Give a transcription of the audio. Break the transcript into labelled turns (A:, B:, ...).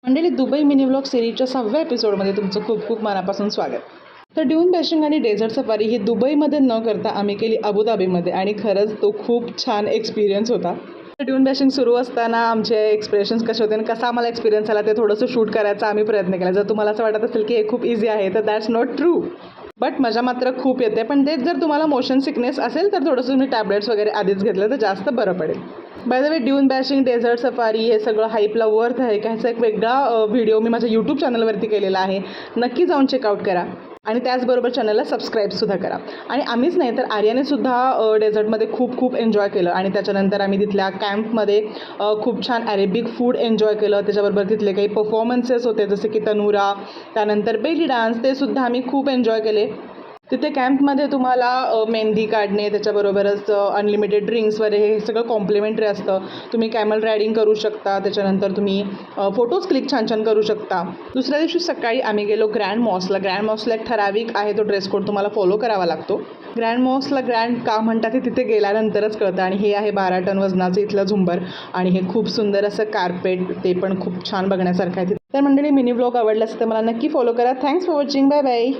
A: मंडळी, Dubai mini vlog सिरीजच्या 6व्या एपिसोडमध्ये तुमचं खूप खूप मनापासून स्वागत. तर ड्यून बॅशिंग आणि डेझर्ट सफारी ही दुबईमध्ये न करता आम्ही केली अबुधाबीमध्ये आणि खरंच तो खूप छान एक्सपिरियन्स होता. तर ड्यून बॅशिंग सुरू असताना आमचे एक्सप्रेशन्स कसे होते आणि कसा आम्हाला एक्सपिरियन्स आला ते थोडंसं शूट करायचा आम्ही प्रयत्न केला. जर तुम्हाला असं वाटत असेल की हे खूप इझी आहे तर दॅट्स नॉट ट्रू. बट मजा मात्र खूप येते. पण तेच जर तुम्हाला मोशन सिकनेस असेल तर थोडंसं तुम्ही टॅबलेट्स वगैरे आधीच घेतलं तर जास्त बरं पडेल. By the way, dune bashing, desert safari हे सगळं हाईपला वर्थ आहे का ह्याचा एक वेगळा व्हिडिओ मी माझ्या यूट्यूब चॅनलवरती केलेला आहे. नक्की जाऊन चेकआउट करा आणि त्याचबरोबर चॅनलला सबस्क्राईबसुद्धा करा. आणि आम्हीच नाही तर आर्यानेसुद्धा डेझर्टमध्ये खूप खूप एन्जॉय केलं आणि त्याच्यानंतर आम्ही तिथल्या कॅम्पमध्ये खूप छान अरेबिक फूड एन्जॉय केलं. त्याच्याबरोबर तिथले काही परफॉर्मन्सेस होते जसे की तनुरा, त्यानंतर बेली डान्स, ते सुद्धा आम्ही खूप एन्जॉय केले. तिथे कॅम्पमध्ये तुम्हाला मेहंदी काढणे, त्याच्याबरोबरच अनलिमिटेड ड्रिंक्स वगैरे हे सगळं कॉम्प्लिमेंटरी असतं. तुम्ही कॅमल रायडिंग करू शकता, त्याच्यानंतर तुम्ही फोटोज क्लिक छान छान करू शकता. दुसऱ्या दिवशी सकाळी आम्ही गेलो ग्रँड मॉल्सला. ग्रँड मॉल्सला एक ठराविक आहे तो ड्रेस कोड तुम्हाला फॉलो करावा लागतो. ग्रँड मॉल्सला ग्रँड का म्हणतात हे तिथे गेल्यानंतरच कळतं. आणि हे आहे 12 टन वजनाचं इथलं झुंबर आणि हे खूप सुंदर असं कार्पेट, ते पण खूप छान बघण्यासारखं आहे. तर मंडळी, मिनी व्लॉग आवडला असेल तर मला नक्की फॉलो करा. Thanks for watching. Bye bye.